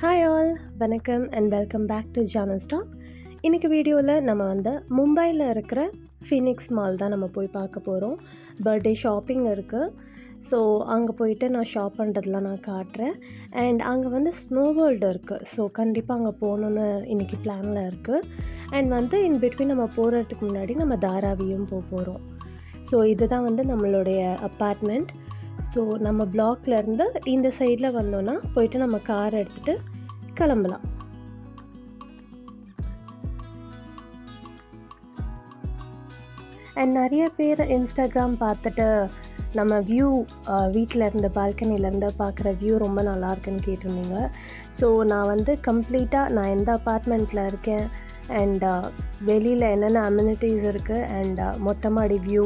Hi all, வணக்கம் and welcome back to Journal Stop. இன்றைக்கி வீடியோவில் நம்ம மும்பையில் இருக்கிற ஃபீனிக்ஸ் மால் தான் நம்ம போய் பார்க்க போகிறோம். பர்த்டே ஷாப்பிங் இருக்குது. ஸோ அங்கே போயிட்டு நான் ஷாப் பண்ணுறதுலாம் நான் காட்டுறேன். அண்ட் அங்கே ஸ்னோ வேர்ல்டு இருக்குது. ஸோ கண்டிப்பாக அங்கே போகணுன்னு இன்றைக்கி பிளானில் இருக்குது. அண்ட் இன் பிட்வீன் நம்ம போகிறதுக்கு முன்னாடி நம்ம தாராவியும் போகிறோம். ஸோ இதுதான் நம்மளுடைய அப்பார்ட்மெண்ட். ஸோ நம்ம பிளாக்லேருந்து இந்த சைடில் வந்தோன்னா போயிட்டு நம்ம கார் எடுத்துகிட்டு கிளம்பலாம். அண்ட் நிறைய பேர் இன்ஸ்டாகிராம் பார்த்துட்டு நம்ம வியூ வீட்டில் இருந்த பால்கனிலேருந்து பார்க்குற வியூ ரொம்ப நல்லாயிருக்குன்னு கேட்டிருந்தீங்க. ஸோ நான் கம்ப்ளீட்டாக நான் எந்த அப்பார்ட்மெண்ட்டில் இருக்கேன் அண்ட் வெளியில் என்னென்ன அம்யூனிட்டிஸ் இருக்குது அண்ட் மொட்டை மாடி வியூ,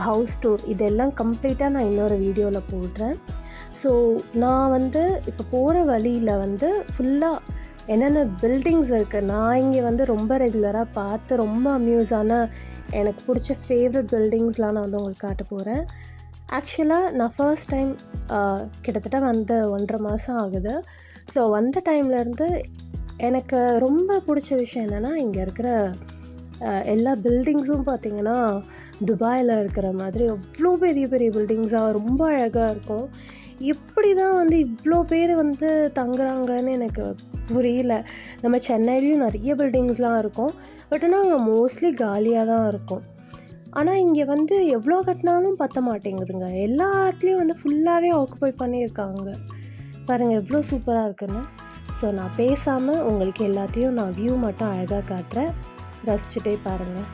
ஹவுஸ் டூர், இதெல்லாம் கம்ப்ளீட்டாக நான் இன்னொரு வீடியோவில் போடுறேன். ஸோ நான் இப்போ போகிற வழியில் ஃபுல்லாக என்னென்ன பில்டிங்ஸ் இருக்குது, நான் இங்கே ரொம்ப ரெகுலராக பார்த்து ரொம்ப அம்யூஸான எனக்கு பிடிச்ச ஃபேவரட் பில்டிங்ஸ்லாம் நான் உங்களுக்கு காட்ட போகிறேன். ஆக்சுவலாக நான் ஃபர்ஸ்ட் டைம் கிட்டத்தட்ட 1.5 மாதம் ஆகுது. ஸோ வந்த டைம்லேருந்து எனக்கு ரொம்ப பிடிச்ச விஷயம் என்னென்னா, இங்கே இருக்கிற எல்லா பில்டிங்ஸும் பார்த்திங்கன்னா துபாயில் இருக்கிற மாதிரி அவ்வளோ பெரிய பெரிய பில்டிங்ஸாக ரொம்ப அழகாக இருக்கும். எப்படி தான் இவ்வளோ பேர் தங்குறாங்கன்னு எனக்கு புரியல. நம்ம சென்னையிலையும் நிறைய பில்டிங்ஸ்லாம் இருக்கும், பட் ஆனால் அங்கே மோஸ்ட்லி காலியாக தான் இருக்கும். ஆனால் இங்கே எவ்வளோ கட்டினாலும் பற்ற மாட்டேங்குதுங்க. எல்லா இடத்துலையும் ஃபுல்லாகவே ஆக்குபை பண்ணியிருக்காங்க. பாருங்கள் எவ்வளோ சூப்பராக இருக்குன்னு. ஸோ நான் பேசாமல் உங்களுக்கு எல்லாத்தையும் நான் வியூ மட்டும் அழகாக காட்டுறேன், ரசிச்சுட்டே பாருங்கள்.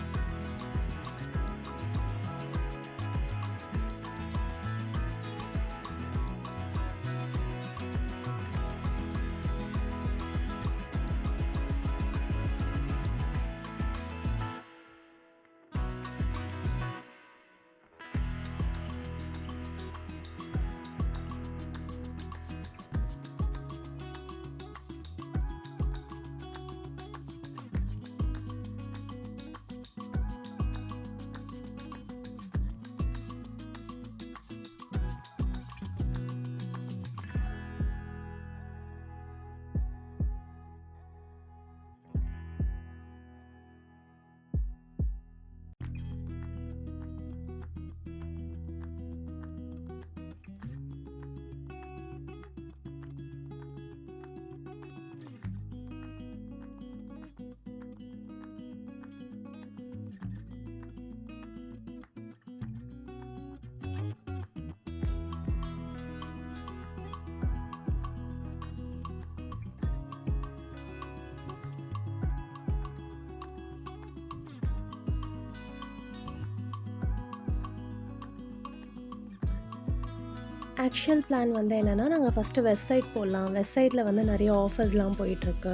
ஆக்சுவல் பிளான் என்னென்னா, நாங்கள் ஃபஸ்ட்டு வெஸ்ட் சைட் போடலாம். வெஸ்ட் சைடில் நிறைய ஆஃபர்ஸ்லாம் போயிட்டுருக்கு.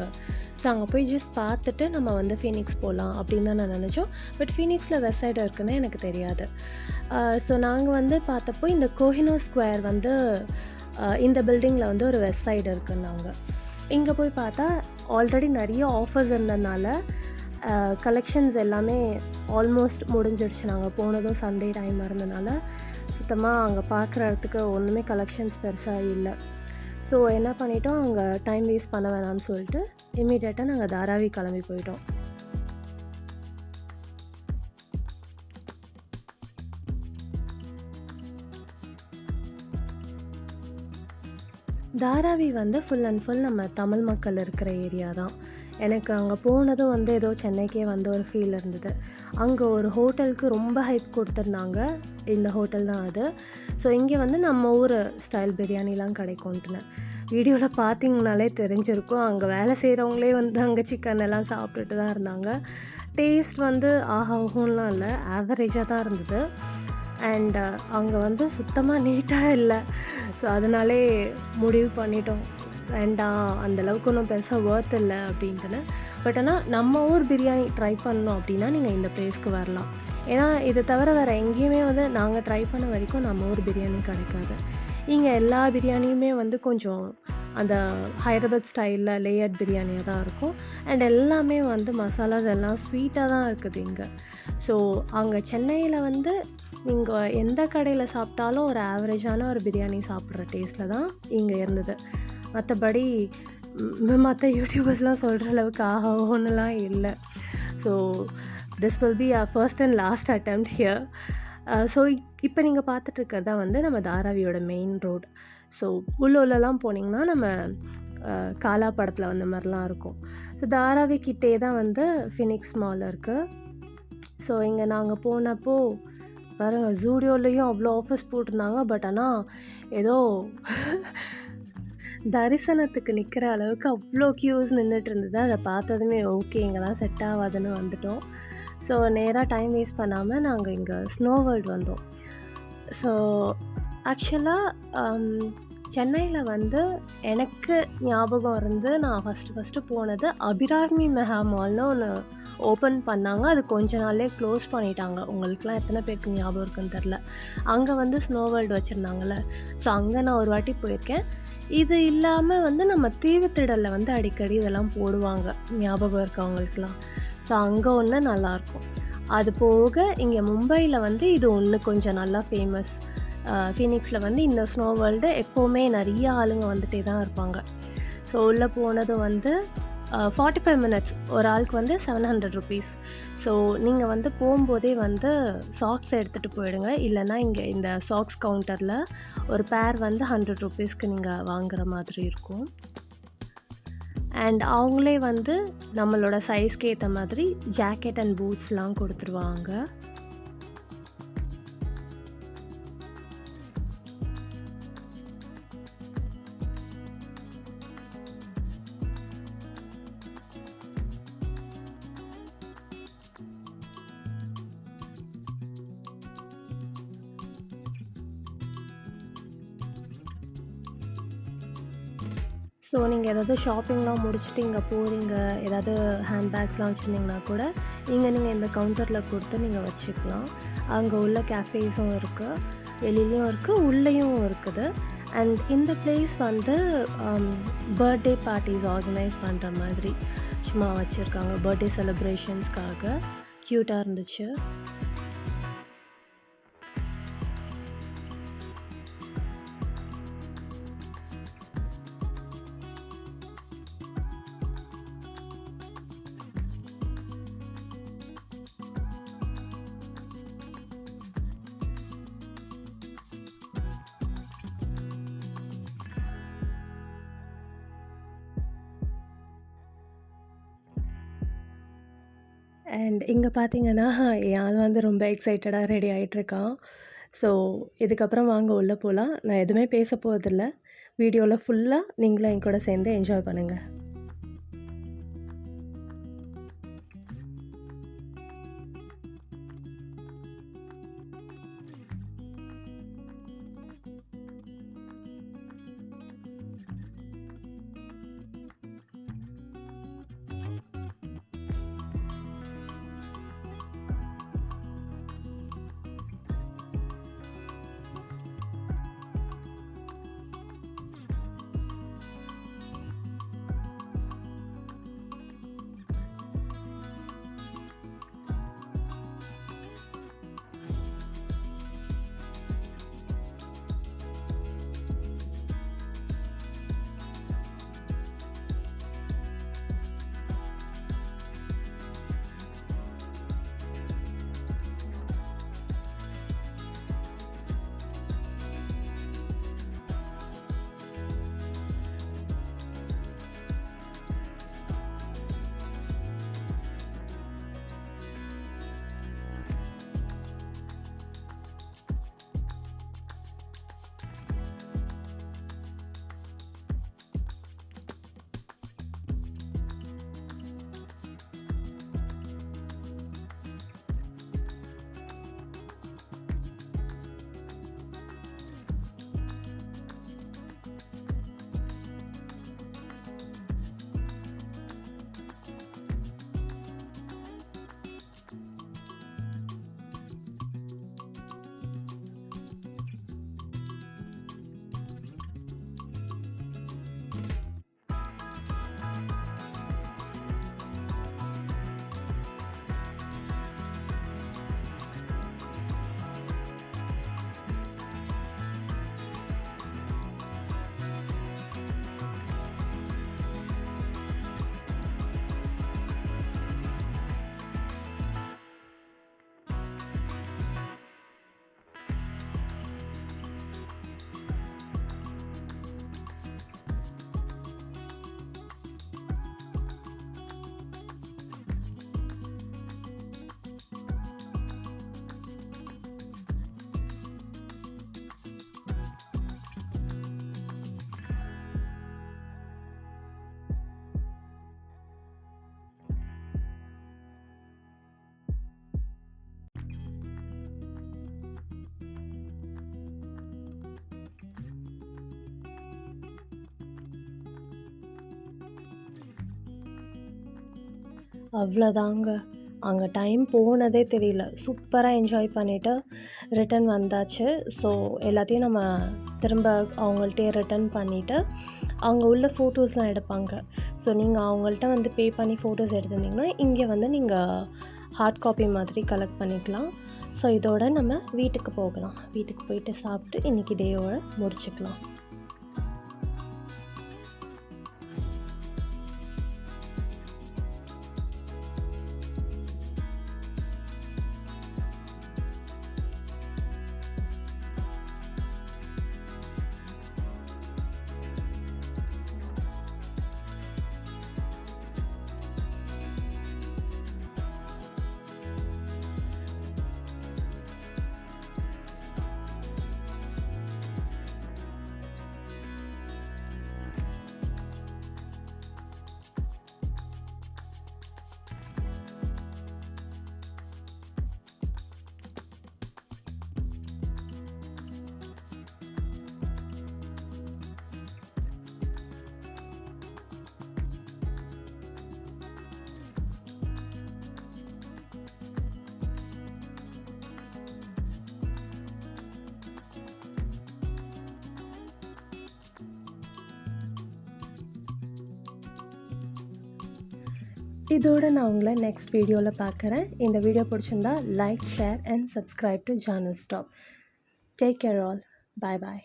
ஸோ அங்கே போய் ஜஸ்ட் பார்த்துட்டு நம்ம ஃபீனிக்ஸ் போகலாம் அப்படின்னு தான் நான் நினச்சோம். பட் ஃபீனிக்ஸில் வெஸ்ட் சைடு இருக்குன்னு எனக்கு தெரியாது. ஸோ நாங்கள் பார்த்தப்போ இந்த கோஹினூர் ஸ்கொயர் இந்த பில்டிங்கில் ஒரு வெஸ்ட் சைடு இருக்குன்னாங்க. இங்கே போய் பார்த்தா ஆல்ரெடி நிறைய ஆஃபர்ஸ் இருந்ததுனால கலெக்ஷன்ஸ் எல்லாமே ஆல்மோஸ்ட் முடிஞ்சிடுச்சு. நாங்கள் போனதும் சண்டே டைம் இருந்ததுனால சுத்தமாக அங்கே பார்க்குற இடத்துக்கு ஒன்றுமே கலெக்ஷன்ஸ் பெருசாக இல்லை. ஸோ என்ன பண்ணிட்டோம், அங்கே டைம் வேஸ்ட் பண்ண வேணாம்னு சொல்லிட்டு இமீடியட்டாக நாங்கள் தாராவி கிளம்பி போயிட்டோம். தாராவி ஃபுல் அண்ட் ஃபுல் நம்ம தமிழ் மக்கள் இருக்கிற ஏரியா தான். எனக்கு அங்கே போனதும் ஏதோ சென்னைக்கே ஒரு ஃபீல் இருந்தது. அங்கே ஒரு ஹோட்டலுக்கு ரொம்ப ஹைப் கொடுத்துருந்தாங்க. இந்த ஹோட்டல் தான் அது. ஸோ இங்கே நம்ம ஊர் ஸ்டைல் பிரியாணிலாம் கிடைக்கும்ட்டுன்னு வீடியோவில் பார்த்தீங்கனாலே தெரிஞ்சிருக்கும். அங்கே வேலை செய்கிறவங்களே அங்கே சிக்கன் எல்லாம் சாப்பிட்டுட்டு தான் இருந்தாங்க. டேஸ்ட் ஆஹா ஓஹோன்லாம் இல்லை, ஆவரேஜாக தான் இருந்தது. அண்ட் அங்கே சுத்தமாக நீட்டாக இல்லை. ஸோ அதனாலே முடிவு பண்ணிட்டோம், வேண்டாம் அந்தளவுக்கு ஒன்றும் பெருசாக ஒர்த் இல்லை அப்படின்ட்டுன்னு. பட் ஆனால் நம்ம ஊர் பிரியாணி ட்ரை பண்ணணும் அப்படின்னா நீங்கள் இந்த பிளேஸ்க்கு வரலாம். ஏன்னா இதை தவிர வேறு எங்கேயுமே நாங்கள் ட்ரை பண்ண வரைக்கும் நம்ம ஊர் பிரியாணி கிடைக்காது. இங்கே எல்லா பிரியாணியுமே கொஞ்சம் அந்த ஹைதராபாத் ஸ்டைலில் லேயர்ட் பிரியாணியாக தான் இருக்கும். அண்ட் எல்லாமே மசாலாஸ் எல்லாம் ஸ்வீட்டாக தான் இருக்குது இங்கே. ஸோ அங்கே சென்னையில் நீங்கள் எந்த கடையில் சாப்பிட்டாலும் ஒரு ஆவரேஜான ஒரு பிரியாணி சாப்பிட்ற டேஸ்ட்டில் தான் இங்கே இருந்தது. மற்றபடி மற்ற யூடியூபர்ஸ்லாம் சொல்கிற அளவுக்கு ஆஹா ஓன்னுலாம் இல்லை. So this will be first and last attempt here. So இப்போ நீங்கள் பார்த்துட்ருக்கிறது தான் வந்து நம்ம தாராவியோட மெயின் ரோடு. ஸோ உள்ளலாம் போனீங்கன்னா நம்ம காலா படத்தில் வந்த மாதிரிலாம் இருக்கும். ஸோ தாராவி கிட்டே தான் வந்து ஃபினிக்ஸ் மால் இருக்குது. ஸோ இங்கே நாங்கள் போனப்போ பாருங்கள், ஜூடியோலேயும் அவ்வளோ ஆஃபர்ஸ் போட்டிருந்தாங்க. பட் ஆனால் ஏதோ தரிசனத்துக்கு நிற்கிற அளவுக்கு அவ்வளோ க்யூஸ் நின்றுட்டு இருந்தது. அதை பார்த்ததுமே ஓகே இங்கெல்லாம் செட் ஆகாதுன்னு வந்துட்டோம். ஸோ நேராக டைம் வேஸ்ட் பண்ணாமல் நாங்கள் இங்கே ஸ்னோ வேர்ல்டு வந்தோம். ஸோ ஆக்சுவலாக சென்னையில் வந்து எனக்கு ஞாபகம் இருந்து நான் ஃபஸ்ட்டு போனது அபிராமி மெகா மால்னு ஒன்று ஓப்பன் பண்ணாங்க. அது கொஞ்ச நாள்லே க்ளோஸ் பண்ணிட்டாங்க. உங்களுக்குலாம் எத்தனை பேருக்கு ஞாபகம் இருக்குன்னு தெரில. அங்கே வந்து ஸ்னோ வேர்ல்டு வச்சுருந்தாங்கள்ல, ஸோ அங்கே நான் ஒரு வாட்டி போயிருக்கேன். இது இல்லாமல் வந்து நம்ம தீவுத்திடலில் வந்து அடிக்கடி இதெல்லாம் போடுவாங்க, ஞாபகம் இருக்குது அவங்களுக்குலாம். ஸோ அங்கே ஒன்று நல்லாயிருக்கும். அது போக இங்கே மும்பையில் வந்து இது ஒன்று கொஞ்சம் நல்லா ஃபேமஸ். ஃபீனிக்ஸில் வந்து இந்த ஸ்னோ வேர்ல்டு எப்போவுமே நிறைய ஆளுங்க வந்துகிட்டே தான் இருப்பாங்க. ஸோ உள்ளே போனது வந்து 45 மினிட்ஸ், ஒரு ஆளுக்கு வந்து 700 ருபீஸ். ஸோ நீங்கள் வந்து போகும்போதே வந்து சாக்ஸ் எடுத்துகிட்டு போயிடுங்க. இல்லைனா இங்கே இந்த சாக்ஸ் கவுண்டரில் ஒரு பேர் வந்து 100 ருபீஸ்க்கு நீங்கள் வாங்குகிற மாதிரி இருக்கும். அண்ட் அவங்களே வந்து நம்மளோட சைஸ்க்கு ஏற்ற மாதிரி ஜாக்கெட் அண்ட் பூட்ஸ்லாம் கொடுத்துருவாங்க. ஸோ நீங்கள் ஏதாவது ஷாப்பிங்லாம் முடிச்சுட்டு இங்கே போகிறீங்க, ஏதாவது ஹேண்ட்பேக்ஸ்லாம் வச்சுருந்தீங்கன்னா கூட நீங்கள் இந்த கவுண்டரில் கொடுத்து நீங்கள் வச்சுக்கலாம். அங்கே உள்ள கேஃபேஸும் இருக்குது, வெளியிலையும் இருக்குது, உள்ளேயும் இருக்குது. அண்ட் இந்த பிளேஸ் வந்து பர்த்டே பார்ட்டிஸ் ஆர்கனைஸ் பண்ணுற மாதிரி சும்மா வச்சுருக்காங்க. பர்த்டே செலிப்ரேஷன்ஸ்க்காக க்யூட்டாக இருந்துச்சு. அண்ட் இங்கே பார்த்தீங்கன்னா என் ஆள் வந்து ரொம்ப எக்ஸைட்டடாக ரெடி ஆகிட்ருக்கான். ஸோ இதுக்கப்புறம் வாங்க உள்ளே போகலாம். நான் எதுவுமே பேச போகிறதில்ல. வீடியோவில் ஃபுல்லாக நீங்களும் என் கூட சேர்ந்து என்ஜாய் பண்ணுங்கள். அவ்வளோதாங்க. அங்கே டைம் போனதே தெரியல. சூப்பராக என்ஜாய் பண்ணிவிட்டு ரிட்டன் வந்தாச்சு. ஸோ எல்லாத்தையும் நம்ம திரும்ப அவங்கள்ட்டயே ரிட்டன் பண்ணிவிட்டு, அங்கே உள்ள ஃபோட்டோஸ்லாம் எடுப்பாங்க. ஸோ நீங்கள் அவங்கள்ட்ட வந்து பே பண்ணி ஃபோட்டோஸ் எடுத்திருந்தீங்கன்னா, இங்கே வந்து நீங்கள் ஹார்ட் காப்பி மாதிரி கலெக்ட் பண்ணிக்கலாம். ஸோ இதோட நம்ம வீட்டுக்கு போகலாம். வீட்டுக்கு போயிட்டு சாப்பிட்டு இன்றைக்கி டேயோட முடிச்சுக்கலாம். இதோட நான் உங்களை நெக்ஸ்ட் வீடியோவில் பார்க்குறேன். இந்த வீடியோ பிடிச்சிருந்தா like, share and subscribe to Journal Stop. Take care all. Bye bye.